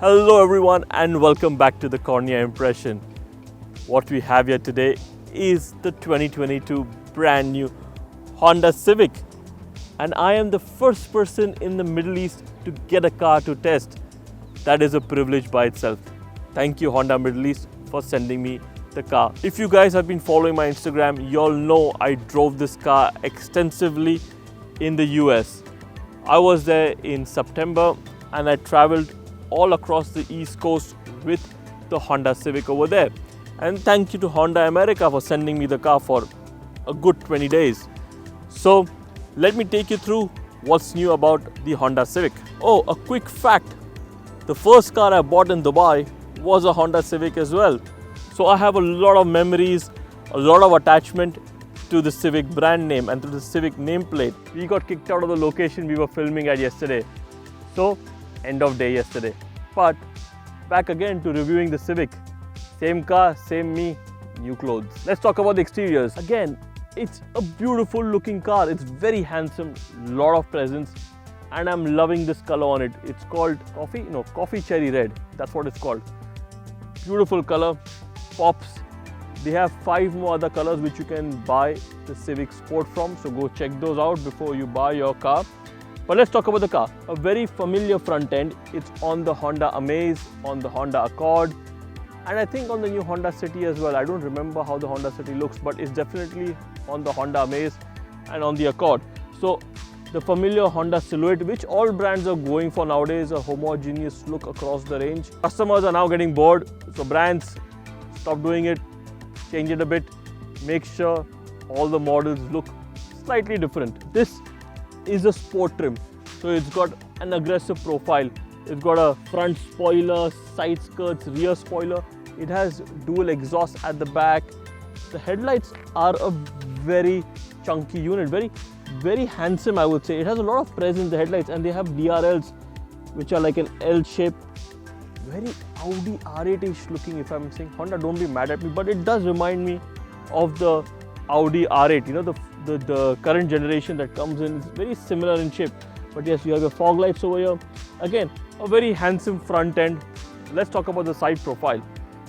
Hello everyone and welcome back to the Cornea Impression. What we have here today is the 2022 brand new Honda Civic, and I am the first person in the Middle East to get a car to test. That is a privilege by itself. Thank you Honda Middle East for sending me the car. If you guys have been following my Instagram, you all know I drove this car extensively in the US. I was there in September and I traveled all across the East Coast with the Honda Civic over there. And thank you to Honda America for sending me the car for a good 20 days. So let me take you through what's new about the Honda Civic. Oh, a quick fact. The first car I bought in Dubai was a Honda Civic as well. So I have a lot of memories, a lot of attachment to the Civic brand name and to the Civic nameplate. We got kicked out of the location we were filming at yesterday. So end of day yesterday. But back again to reviewing the Civic. Same car, same me, new clothes. Let's talk about the exteriors. Again, it's a beautiful looking car. It's very handsome, lot of presence, and I'm loving this color on it. It's called coffee cherry red. That's what it's called. Beautiful color, pops. They have 5 more other colors which you can buy the Civic Sport from. So go check those out before you buy your car. But let's talk about the car. A very familiar front end. It's on the Honda Amaze, on the Honda Accord, and I think on the new Honda City as well. I don't remember how the Honda City looks, but it's definitely on the Honda Amaze and on the Accord. So the familiar Honda silhouette, which all brands are going for nowadays, a homogeneous look across the range. Customers are now getting bored, so brands stop doing it, change it a bit, make sure all the models look slightly different. This is a sport trim, so it's got an aggressive profile. It's got a front spoiler, side skirts, rear spoiler. It has dual exhaust at the back. The headlights are a very chunky unit, very handsome, I would say. It has a lot of presence in the headlights, and they have DRLs which are like an L shape, very Audi R8-ish looking. If I'm saying Honda, don't be mad at me, but it does remind me of the Audi R8, you know, the current generation that comes in. It's very similar in shape. But yes, you have your fog lights over here. Again, a very handsome front end. Let's talk about the side profile.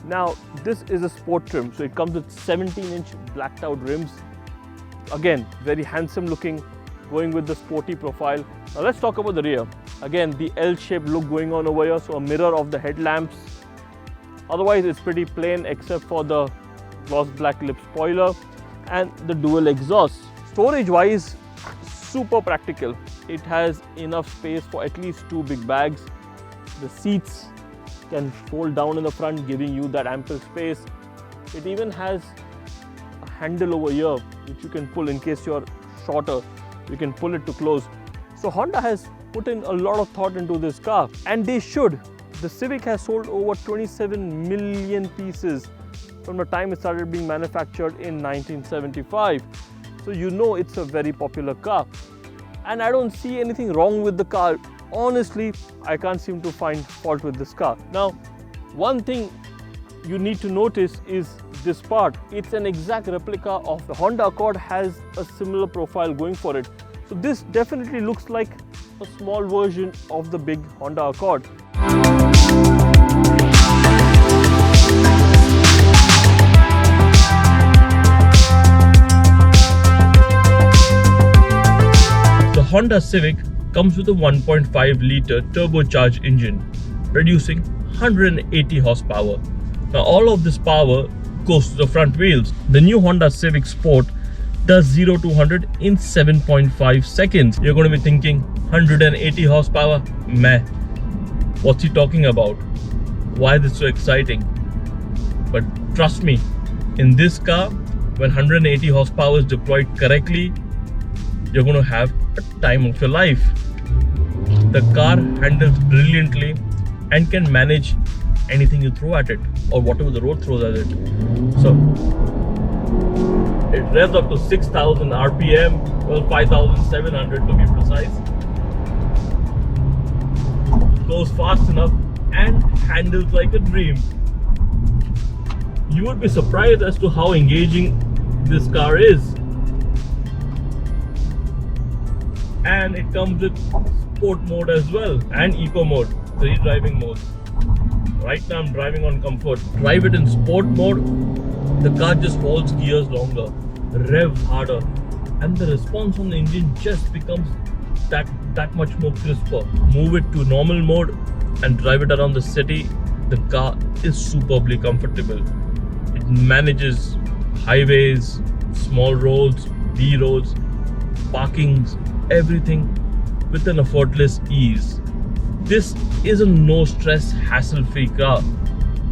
Now, this is a sport trim, so it comes with 17-inch blacked out rims. Again, very handsome looking, going with the sporty profile. Now let's talk about the rear. Again, the L-shaped look going on over here, so a mirror of the headlamps. Otherwise, it's pretty plain except for the gloss black lip spoiler and the dual exhaust. Storage-wise, super practical. It has enough space for at least 2 big bags. The seats can fold down in the front, giving you that ample space. It even has a handle over here which you can pull in case you're shorter. You can pull it to close. So Honda has put in a lot of thought into this car, and they should. The Civic has sold over 27 million pieces from the time it started being manufactured in 1975. So you know it's a very popular car. And I don't see anything wrong with the car. Honestly, I can't seem to find fault with this car. Now, one thing you need to notice is this part. It's an exact replica of the Honda Accord, has a similar profile going for it. So this definitely looks like a small version of the big Honda Accord. The Honda Civic comes with a 1.5-litre turbocharged engine, producing 180 horsepower. Now all of this power goes to the front wheels. The new Honda Civic Sport does 0 to 100 in 7.5 seconds. You're going to be thinking 180 horsepower? Meh. What's he talking about? Why is this so exciting? But trust me, in this car, when 180 horsepower is deployed correctly, you're going to have a time of your life. The car handles brilliantly and can manage anything you throw at it or whatever the road throws at it. So it revs up to 6,000 RPM, well 5,700 to be precise. Goes fast enough and handles like a dream. You would be surprised as to how engaging this car is. And it comes with sport mode as well and eco mode, 3 driving modes. Right now I'm driving on comfort. Drive it in sport mode, the car just holds gears longer, revs harder, and the response on the engine just becomes that much more crisper. Move it to normal mode and drive it around the city, the car is superbly comfortable. It manages highways, small roads, B roads, parkings, everything with an effortless ease. This is a no stress, hassle free car.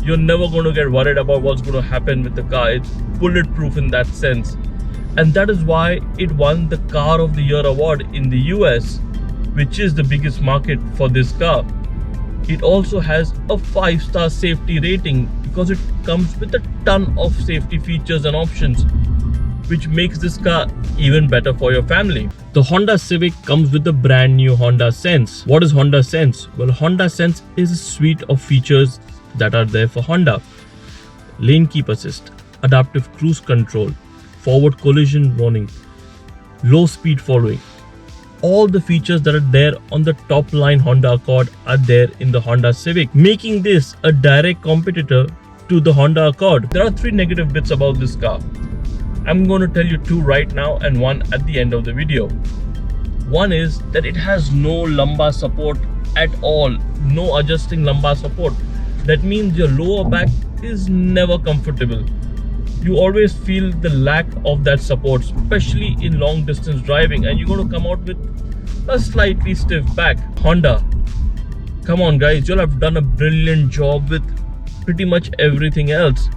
You're never going to get worried about what's going to happen with the car. It's bulletproof in that sense. And that is why it won the Car of the Year award in the US, which is the biggest market for this car. It also has a 5-star safety rating because it comes with a ton of safety features and options, which makes this car even better for your family. The Honda Civic comes with the brand new Honda Sense. What is Honda Sense? Well, Honda Sense is a suite of features that are there for Honda. Lane keep assist, adaptive cruise control, forward collision warning, low speed following. All the features that are there on the top line Honda Accord are there in the Honda Civic, making this a direct competitor to the Honda Accord. There are 3 negative bits about this car. I'm going to tell you 2 right now and 1 at the end of the video. One is that it has no lumbar support at all, no adjusting lumbar support. That means your lower back is never comfortable. You always feel the lack of that support, especially in long distance driving, and you're going to come out with a slightly stiff back. Honda, come on guys, you'll have done a brilliant job with pretty much everything else.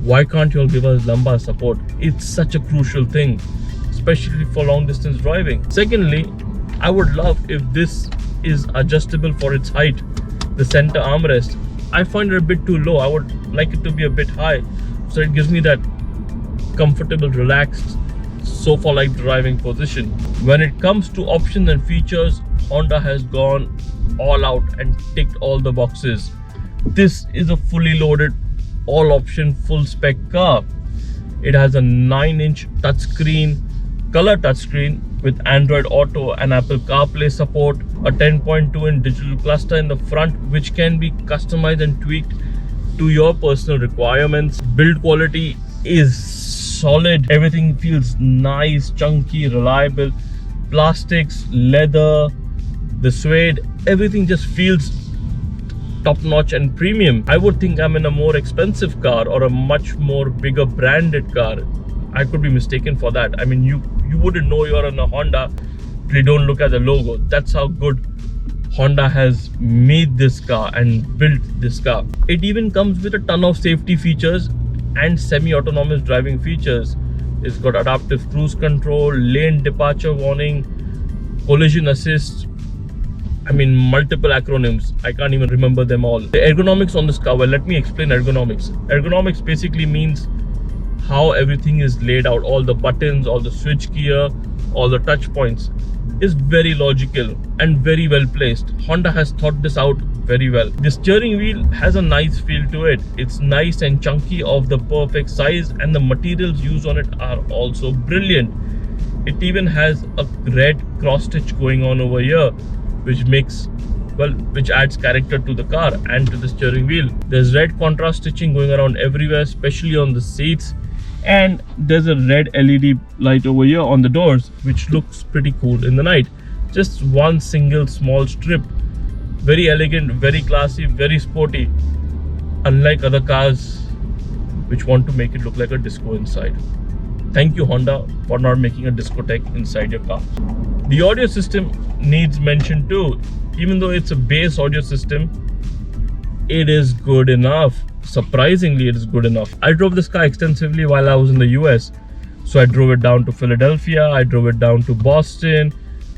Why can't you all give us lumbar support? It's such a crucial thing, especially for long distance driving. Secondly, I would love if this is adjustable for its height. The center armrest, I find it a bit too low. I would like it to be a bit high, so it gives me that comfortable, relaxed, sofa-like driving position. When it comes to options and features, Honda has gone all out and ticked all the boxes. This is a fully loaded, all-option, full-spec car. It has a 9-inch touchscreen, color touchscreen with Android Auto and Apple CarPlay support, a 10.2-inch digital cluster in the front which can be customized and tweaked to your personal requirements. Build quality is solid. Everything feels nice, chunky, reliable. Plastics, leather, the suede, everything just feels top-notch and premium. I would think I'm in a more expensive car or a much more bigger branded car. I could be mistaken for that. I mean, you wouldn't know you're in a Honda if you don't look at the logo. That's how good Honda has made this car and built this car. It even comes with a ton of safety features and semi-autonomous driving features. It's got adaptive cruise control, lane departure warning, collision assist. I mean, multiple acronyms. I can't even remember them all. The ergonomics on this car, well, let me explain ergonomics. Ergonomics basically means how everything is laid out. All the buttons, all the switch gear, all the touch points is very logical and very well placed. Honda has thought this out very well. The steering wheel has a nice feel to it. It's nice and chunky, of the perfect size, and the materials used on it are also brilliant. It even has a red cross stitch going on over here, which adds character to the car and to the steering wheel. There's red contrast stitching going around everywhere, especially on the seats, and there's a red LED light over here on the doors, which looks pretty cool in the night. Just one single small strip. Very elegant, very classy, very sporty, unlike other cars which want to make it look like a disco inside. Thank you, Honda, for not making a discotheque inside your car. The audio system needs mention too. Even though it's a base audio system, it is good enough. Surprisingly, it is good enough. I drove this car extensively while I was in the US. So I drove it down to Philadelphia, I drove it down to Boston,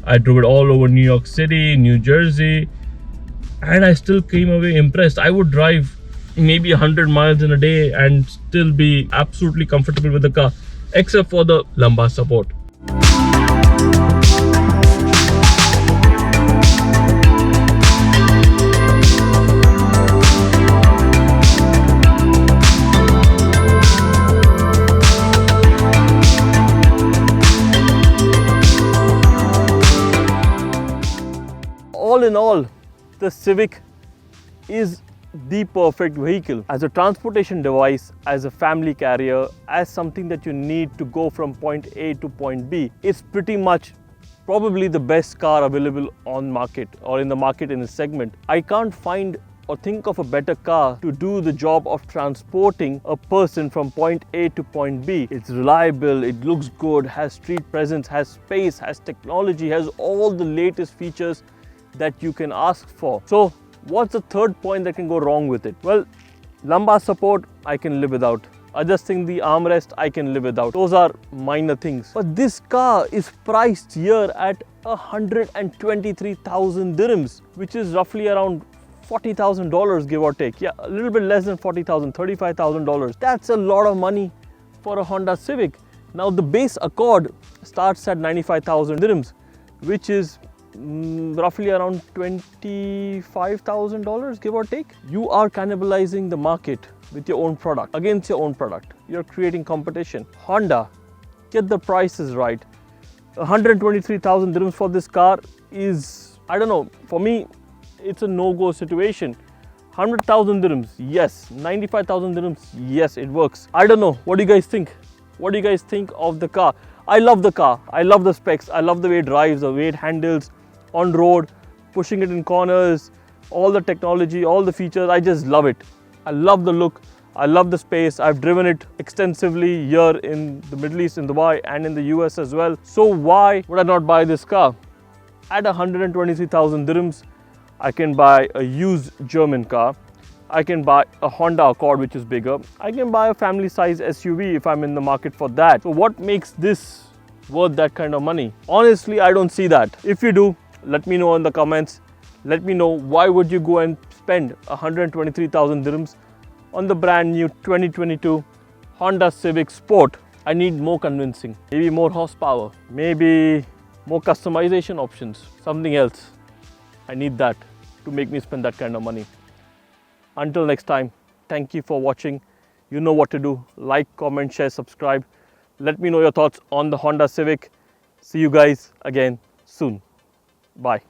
I drove it all over New York City, New Jersey, and I still came away impressed. I would drive maybe 100 miles in a day and still be absolutely comfortable with the car, except for the lumbar support. All in all, the Civic is the perfect vehicle as a transportation device, as a family carrier, as something that you need to go from point A to point B. It's pretty much probably the best car available on market or in the market in this segment. I can't find or think of a better car to do the job of transporting a person from point A to point B. It's reliable, it looks good, has street presence, has space, has technology, has all the latest features that you can ask for. So what's the third point that can go wrong with it? Well, lumbar support I can live without. Adjusting the armrest I can live without. Those are minor things. But this car is priced here at 123,000 dirhams, which is roughly around $40,000 give or take. Yeah, a little bit less than 40,000, $35,000. That's a lot of money for a Honda Civic. Now the base Accord starts at 95,000 dirhams, which is roughly around $25,000 give or take. You are cannibalizing the market with your own product, against your own product. You're creating competition. Honda, get the prices right. 123,000 dirhams for this car is, I don't know, for me, it's a no-go situation. 100,000 dirhams, yes. 95,000 dirhams, yes, it works. I don't know. What do you guys think? What do you guys think of the car? I love the car. I love the specs. I love the way it drives, the way it handles on road, pushing it in corners, all the technology, all the features. I just love it. I love the look. I love the space. I've driven it extensively here in the Middle East, in Dubai, and in the US as well. So why would I not buy this car? At 123,000 dirhams, I can buy a used German car. I can buy a Honda Accord, which is bigger. I can buy a family size SUV if I'm in the market for that. So what makes this worth that kind of money? Honestly, I don't see that. If you do, let me know in the comments. Let me know why would you go and spend 123,000 dirhams on the brand new 2022 Honda Civic Sport. I need more convincing, maybe more horsepower, maybe more customization options, something else. I need that to make me spend that kind of money. Until next time, thank you for watching. You know what to do. Like, comment, share, subscribe. Let me know your thoughts on the Honda Civic. See you guys again soon. Bye.